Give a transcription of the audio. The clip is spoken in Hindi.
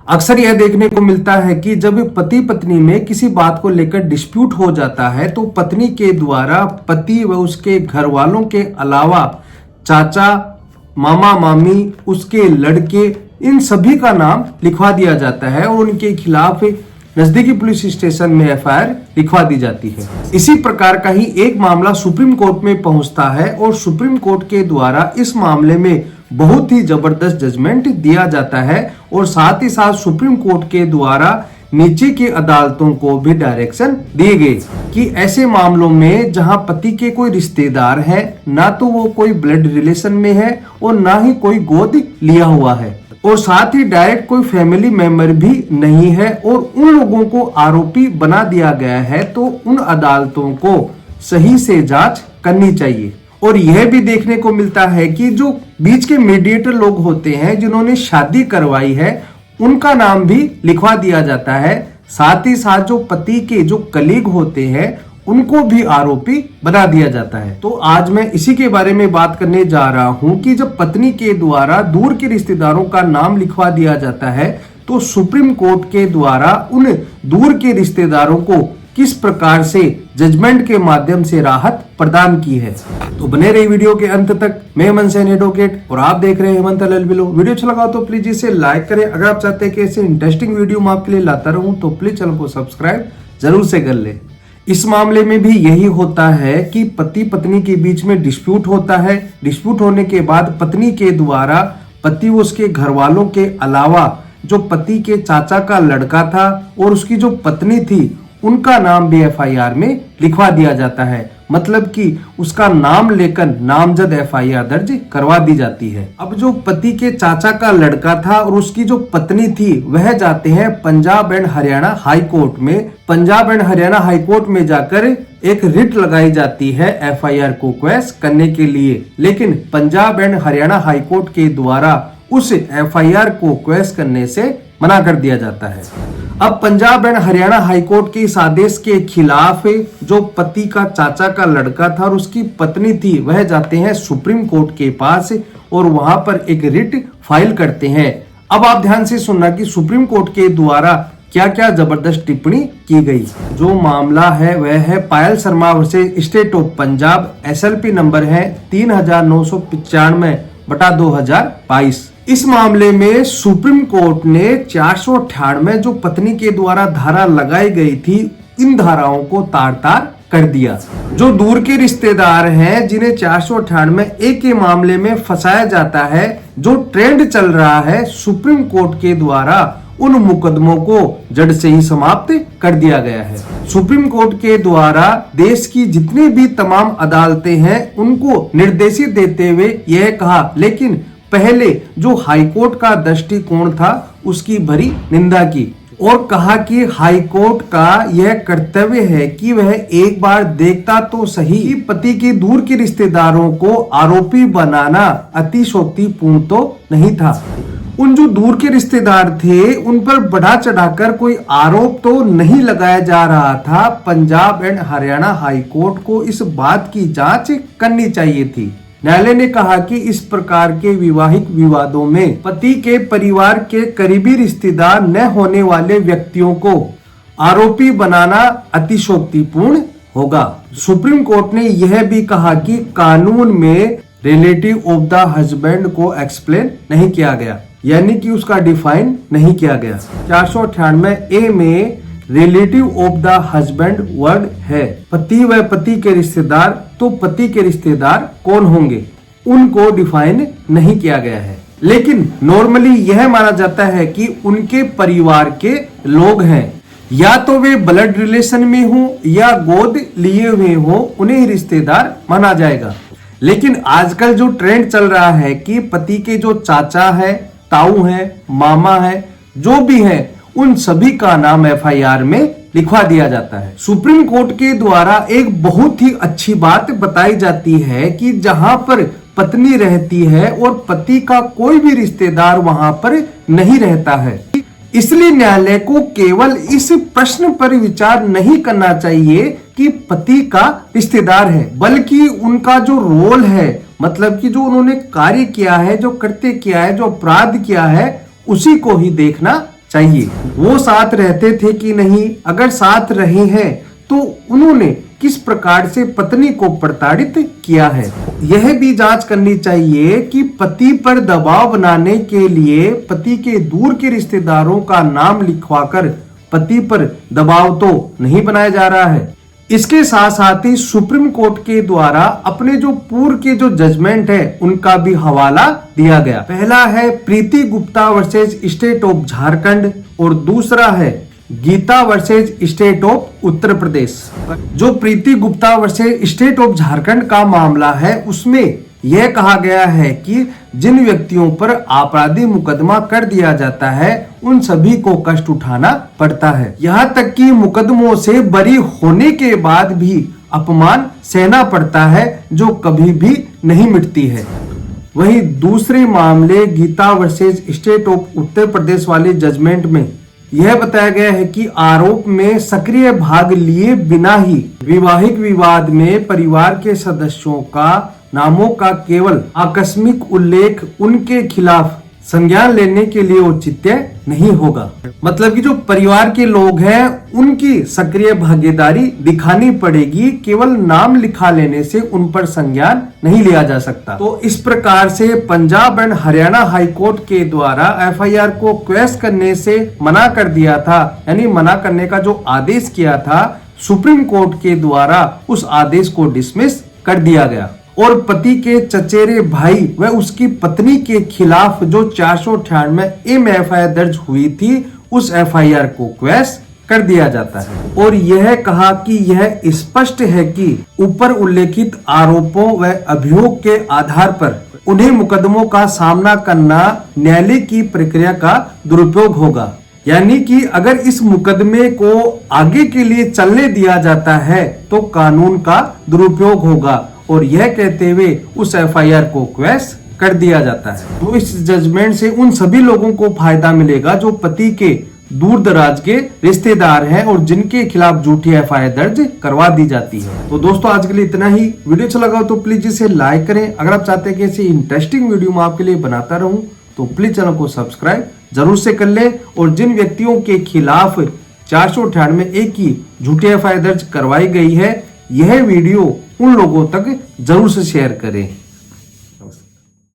अक्सर यह देखने को मिलता है कि जब पति पत्नी में किसी बात को लेकर डिस्प्यूट हो जाता है तो पत्नी के द्वारा पति व उसके घर वालों के अलावा चाचा, मामा, मामी, उसके लड़के, इन सभी का नाम लिखवा दिया जाता है और उनके खिलाफ नजदीकी पुलिस स्टेशन में एफआईआर लिखवा दी जाती है। इसी प्रकार का ही एक मामला सुप्रीम कोर्ट में पहुंचता है और सुप्रीम कोर्ट के द्वारा इस मामले में बहुत ही जबरदस्त जजमेंट दिया जाता है और साथ ही साथ सुप्रीम कोर्ट के द्वारा नीचे की अदालतों को भी डायरेक्शन दिए गए कि ऐसे मामलों में जहां पति के कोई रिश्तेदार है, ना तो वो कोई ब्लड रिलेशन में है और ना ही कोई गोद लिया हुआ है और साथ ही डायरेक्ट कोई फैमिली मेंबर भी नहीं है और उन लोगों को आरोपी बना दिया गया है, तो उन अदालतों को सही से जांच करनी चाहिए। और यह भी देखने को मिलता है कि जो बीच के मीडिएटर लोग होते हैं जिन्होंने शादी करवाई है, उनका नाम भी लिखवा दिया जाता है। साथ ही साथ जो पति के जो कलीग होते हैं उनको भी आरोपी बना दिया जाता है। तो आज मैं इसी के बारे में बात करने जा रहा हूं कि जब पत्नी के द्वारा दूर के रिश्तेदारों का नाम लिखवा दिया जाता है तो सुप्रीम कोर्ट के द्वारा उन दूर के रिश्तेदारों को किस प्रकार से जजमेंट के माध्यम से राहत प्रदान की है। तो बने रही वीडियो के अंत तक। मैं हेमंत सैन एडवोकेट और आप देख रहे हैं हेमंत LL। वीडियो अच्छा लगा तो प्लीज इसे लाइक करें। अगर आप चाहते हैं कि ऐसे इंटरेस्टिंग वीडियो मैं आपके लिए लाता रहूं तो प्लीज चैनल को सब्सक्राइब जरूर से कर ले। इस मामले में भी यही होता है कि पति पत्नी के बीच में डिस्प्यूट होता है। डिस्प्यूट होने के बाद पत्नी के द्वारा पति उसके घर वालों के अलावा जो पति के चाचा का लड़का था और उसकी जो पत्नी थी उनका नाम भी एफआईआर में लिखवा दिया जाता है। मतलब कि उसका नाम लेकर नामजद एफआईआर दर्ज करवा दी जाती है। अब जो पति के चाचा का लड़का था और उसकी जो पत्नी थी वह जाते हैं Punjab and Haryana High Court में। Punjab and Haryana High Court में जाकर एक रिट लगाई जाती है एफआईआर को क्वेश करने के लिए, लेकिन Punjab and Haryana High court के द्वारा उस एफआईआर को क्वेश करने से मना कर दिया जाता है। अब पंजाब एंड हरियाणा हाईकोर्ट के इस आदेश के खिलाफ जो पति का चाचा का लड़का था और उसकी पत्नी थी वह जाते हैं सुप्रीम कोर्ट के पास और वहां पर एक रिट फाइल करते हैं। अब आप ध्यान से सुनना कि सुप्रीम कोर्ट के द्वारा क्या क्या जबरदस्त टिप्पणी की गई। जो मामला है वह है Payal Sharma versus State of Punjab. SLP number है 3995/2022। इस मामले में सुप्रीम कोर्ट ने 498 जो पत्नी के द्वारा धारा लगाई गई थी, इन धाराओं को तार तार कर दिया। जो दूर के रिश्तेदार हैं जिन्हें 498 ए के मामले में फंसाया जाता है, जो ट्रेंड चल रहा है, सुप्रीम कोर्ट के द्वारा उन मुकदमों को जड़ से ही समाप्त कर दिया गया है। सुप्रीम कोर्ट के द्वारा देश की जितनी भी तमाम अदालतें हैं उनको निर्देशित देते हुए यह कहा, लेकिन पहले जो हाईकोर्ट का दृष्टिकोण था उसकी भरी निंदा की और कहा कि हाईकोर्ट का यह कर्तव्य है कि वह एक बार देखता तो सही पति के दूर के रिश्तेदारों को आरोपी बनाना अतिशयोक्तिपूर्ण तो नहीं था। उन जो दूर के रिश्तेदार थे उन पर बढ़ा चढ़ाकर कोई आरोप तो नहीं लगाया जा रहा था। पंजाब एंड हरियाणा हाईकोर्ट को इस बात की जांच करनी चाहिए थी। न्यायालय ने कहा कि इस प्रकार के विवाहिक विवादों में पति के परिवार के करीबी रिश्तेदार न होने वाले व्यक्तियों को आरोपी बनाना अतिशयोक्तिपूर्ण होगा। सुप्रीम कोर्ट ने यह भी कहा कि कानून में रिलेटिव ऑफ द हस्बैंड को एक्सप्लेन नहीं किया गया, यानी कि उसका डिफाइन नहीं किया गया। 498 ए में relative of the husband word है। पति व पति के रिश्तेदार, तो पति के रिश्तेदार कौन होंगे उनको डिफाइन नहीं किया गया है, लेकिन नॉर्मली यह माना जाता है कि उनके परिवार के लोग हैं, या तो वे ब्लड रिलेशन में हो या गोद लिए हुए हो, उन्हें रिश्तेदार माना जाएगा। लेकिन आजकल जो ट्रेंड चल रहा है कि पति के जो चाचा है, ताऊ है, मामा है, जो भी है, उन सभी का नाम एफआईआर में लिखवा दिया जाता है। सुप्रीम कोर्ट के द्वारा एक बहुत ही अच्छी बात बताई जाती है कि जहां पर पत्नी रहती है और पति का कोई भी रिश्तेदार वहां पर नहीं रहता है, इसलिए न्यायालय को केवल इस प्रश्न पर विचार नहीं करना चाहिए कि पति का रिश्तेदार है, बल्कि उनका जो रोल है, मतलब कि जो उन्होंने कार्य किया है, जो कृत्य किया है, जो अपराध किया है, उसी को ही देखना चाहिए। वो साथ रहते थे कि नहीं, अगर साथ रहे हैं तो उन्होंने किस प्रकार से पत्नी को प्रताड़ित किया है। यह भी जांच करनी चाहिए कि पति पर दबाव बनाने के लिए पति के दूर के रिश्तेदारों का नाम लिखवाकर पति पर दबाव तो नहीं बनाया जा रहा है। इसके साथ साथ ही सुप्रीम कोर्ट के द्वारा अपने जो पूर्व के जो जजमेंट है उनका भी हवाला दिया गया। पहला है Preeti Gupta versus State of Jharkhand और दूसरा है Geeta versus State of Uttar Pradesh. जो Preeti Gupta versus State of Jharkhand का मामला है उसमें यह कहा गया है कि जिन व्यक्तियों पर आपराधिक मुकदमा कर दिया जाता है उन सभी को कष्ट उठाना पड़ता है। यहाँ तक कि मुकदमों से बरी होने के बाद भी अपमान सहना पड़ता है जो कभी भी नहीं मिटती है। वहीं दूसरे मामले Gita versus State of Uttar प्रदेश वाले जजमेंट में यह बताया गया है कि आरोप में सक्रिय भाग लिए बिना ही वैवाहिक विवाद में परिवार के सदस्यों का नामों का केवल आकस्मिक उल्लेख उनके खिलाफ संज्ञान लेने के लिए औचित्य नहीं होगा। मतलब कि जो परिवार के लोग हैं उनकी सक्रिय भागीदारी दिखानी पड़ेगी, केवल नाम लिखा लेने से उन पर संज्ञान नहीं लिया जा सकता। तो इस प्रकार से Punjab and Haryana High court के द्वारा एफआईआर को क्वेश करने से मना कर दिया था, यानी मना करने का जो आदेश किया था सुप्रीम कोर्ट के द्वारा उस आदेश को डिसमिस कर दिया गया और पति के चचेरे भाई व उसकी पत्नी के खिलाफ जो 498 एफआईआर दर्ज हुई थी उस एफआईआर को क्वेश कर दिया जाता है और यह कहा कि यह स्पष्ट है कि ऊपर उल्लेखित आरोपों व अभियोग के आधार पर उन्हें मुकदमों का सामना करना न्यायालय की प्रक्रिया का दुरुपयोग होगा। यानी कि अगर इस मुकदमे को आगे के लिए चलने दिया जाता है तो कानून का दुरुपयोग होगा और यह कहते हुए उस एफआईआर को क्वेश कर दिया जाता है। तो इस जजमेंट से उन सभी लोगों को फायदा मिलेगा जो पति के दूर दराज के रिश्तेदार हैं और जिनके खिलाफ झूठी एफआईआर दर्ज करवा दी जाती है। तो दोस्तों आज के लिए इतना ही। वीडियो अच्छा लगा तो प्लीज इसे लाइक करें। अगर आप चाहते हैं कि ऐसी इंटरेस्टिंग वीडियो मैं आपके लिए बनाता रहूं तो प्लीज चैनल को सब्सक्राइब जरूर से कर ले और जिन व्यक्तियों के खिलाफ 498 की झूठी एफआईआर दर्ज करवाई गई है यह वीडियो उन लोगों तक जरूर से शेयर करें।